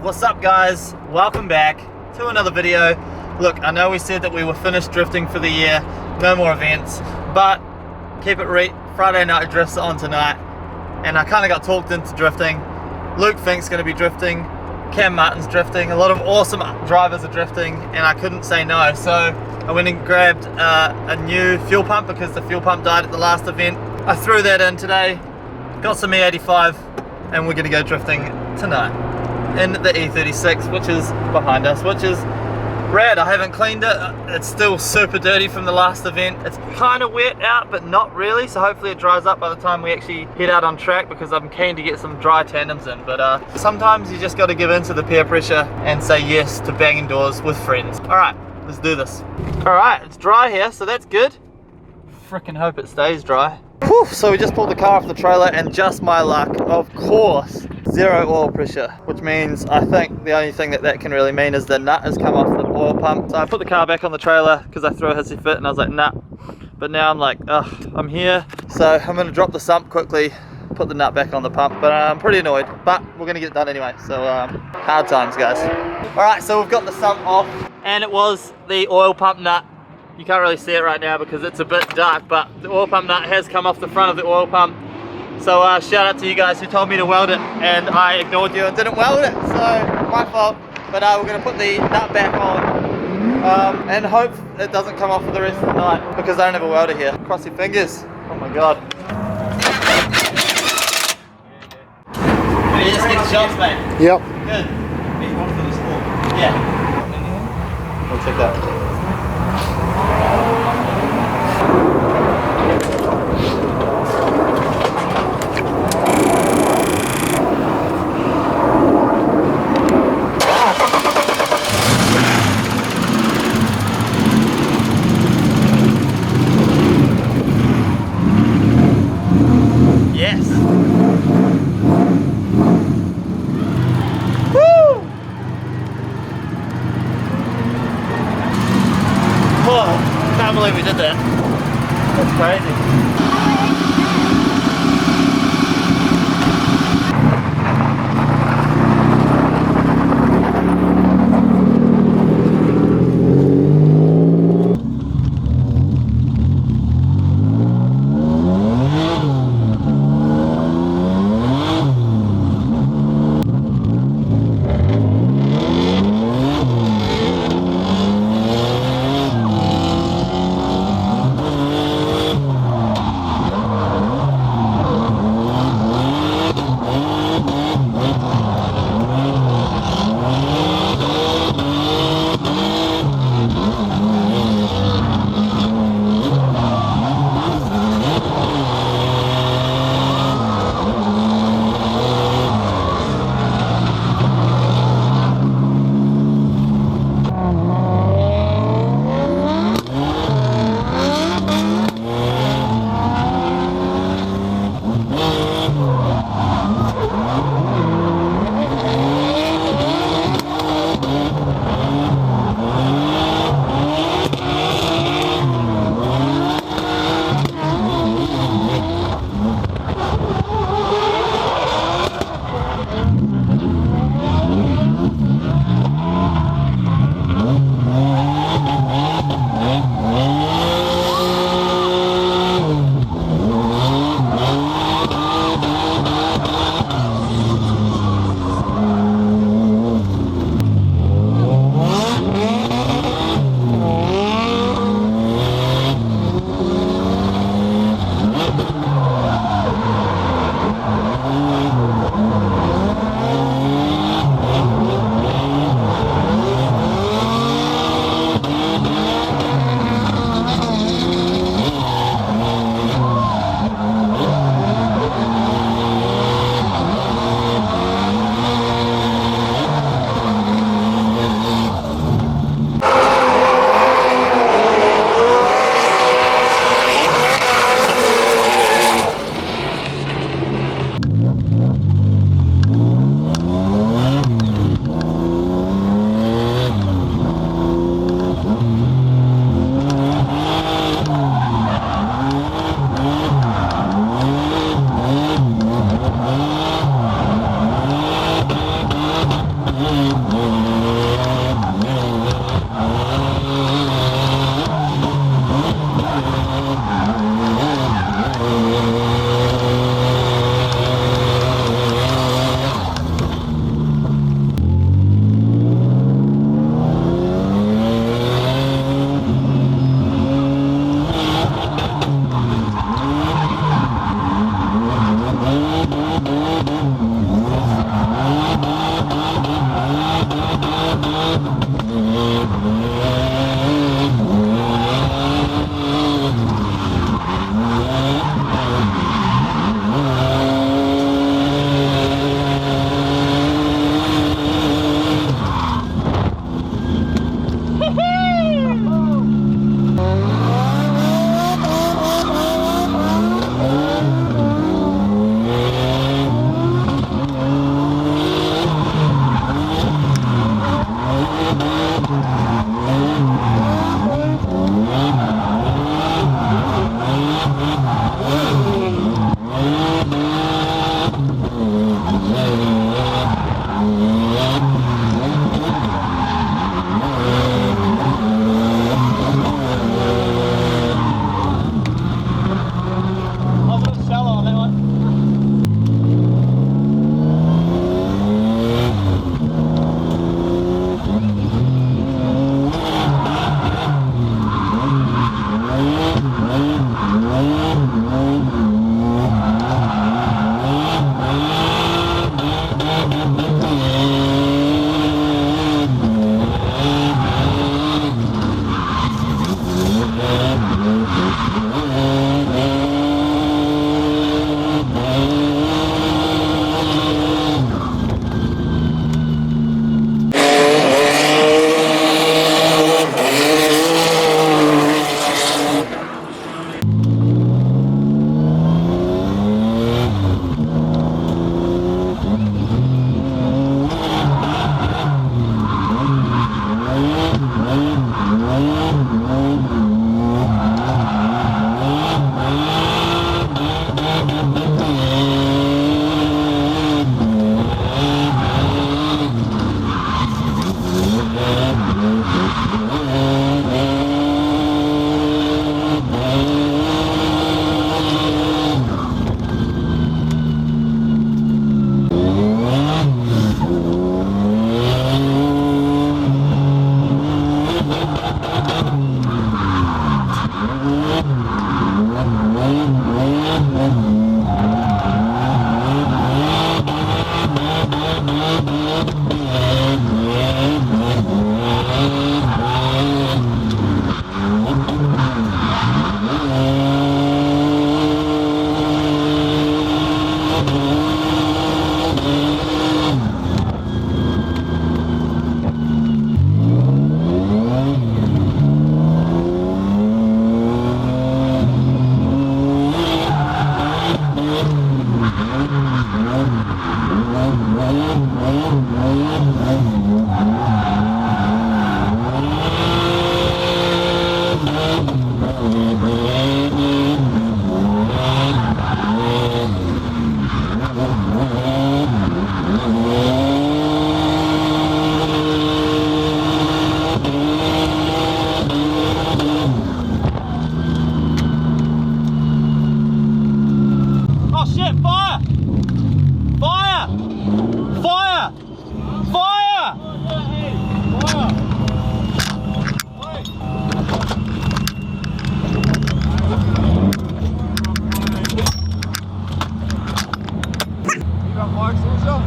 What's up guys, welcome back to another video. Look, I know we said that we were finished drifting for the year, no more events, but keep it Reet, Friday night drifts on tonight, and I kind of got talked into drifting. Luke Fink's going to be drifting, Cam Martin's drifting, a lot of awesome drivers are drifting, and I couldn't say no, so I went and grabbed a new fuel pump because the fuel pump died at the last event. I threw that in today, got some E85, and we're going to go drifting tonight in the E36, which is behind us, which is rad. I haven't cleaned it. It's still super dirty from the last event. It's kind of wet out, but not really, so hopefully it dries up by the time we actually head out on track, because I'm keen to get some dry tandems in. But sometimes you just got to give in to the peer pressure and say yes to banging doors with friends. Alright, let's do this. Alright, it's dry here, so that's good. Frickin' hope it stays dry. Whew, so we just pulled the car off the trailer, and just my luck, of course, zero oil pressure, which means I think the only thing that can really mean is the nut has come off the oil pump. So I put the car back on the trailer because I threw a hissy fit and I was like, nah. But now I'm like, ugh, I'm here. So I'm going to drop the sump quickly, put the nut back on the pump, but I'm pretty annoyed, but we're going to get it done anyway. So hard times, guys. Alright, so we've got the sump off, and it was the oil pump nut. You can't really see it right now because it's a bit dark, but the oil pump nut has come off the front of the oil pump. So shout out to you guys who told me to weld it, and I ignored you and didn't weld it, so my fault. But we're going to put the nut back on and hope it doesn't come off for the rest of the night, because I don't have a welder here. Cross your fingers. Oh my god. Did you just get the shots, mate? Yep. Good. Yeah. We'll check that. Yes. Woo! Oh, can't believe we did that. That's crazy.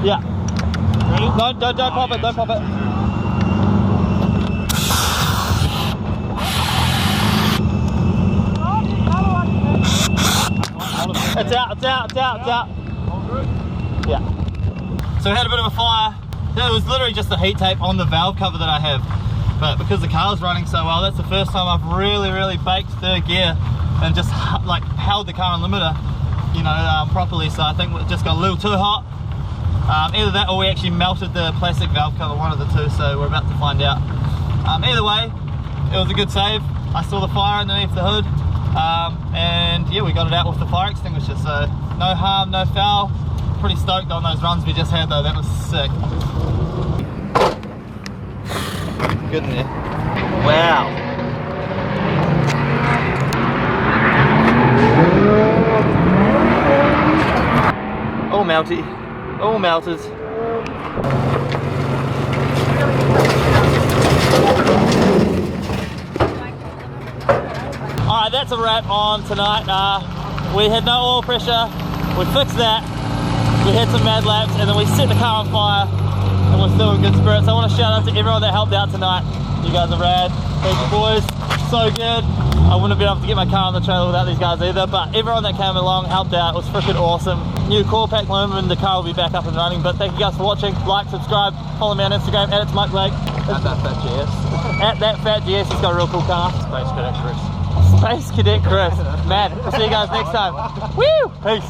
Yeah. Ready? No, don't pop it, don't pop it. It's out, it's out, it's out, it's out. Yeah. So we had a bit of a fire. It was literally just the heat tape on the valve cover that I have. But because the car's running so well, that's the first time I've really baked third gear and just like held the car on limiter, you know, properly. So I think it just got a little too hot. Either that or we actually melted the plastic valve cover, one of the two, so we're about to find out. Either way, it was a good save. I saw the fire underneath the hood, and yeah, we got it out with the fire extinguisher, so no harm, no foul. Pretty stoked on those runs we just had though, that was sick. good in there. Wow. All melty, all melted. Alright, that's a wrap on tonight. We had no oil pressure, we fixed that, we had some mad laps, and then we set the car on fire, and we're still in good spirits. I want to shout out to everyone that helped out tonight. You guys are rad. Thank you, boys. So good. I wouldn't have been able to get my car on the trailer without these guys either, but everyone that came along helped out. It was freaking awesome. New core pack aluminum, the car will be back up and running. But thank you guys for watching. Like, subscribe, follow me on Instagram, at It's Mike Blake. At that fat GS. At that fat GS, he's got a real cool car. Space Cadet Chris. Space Cadet Chris. Man, we'll see you guys next time. Woo! Peace.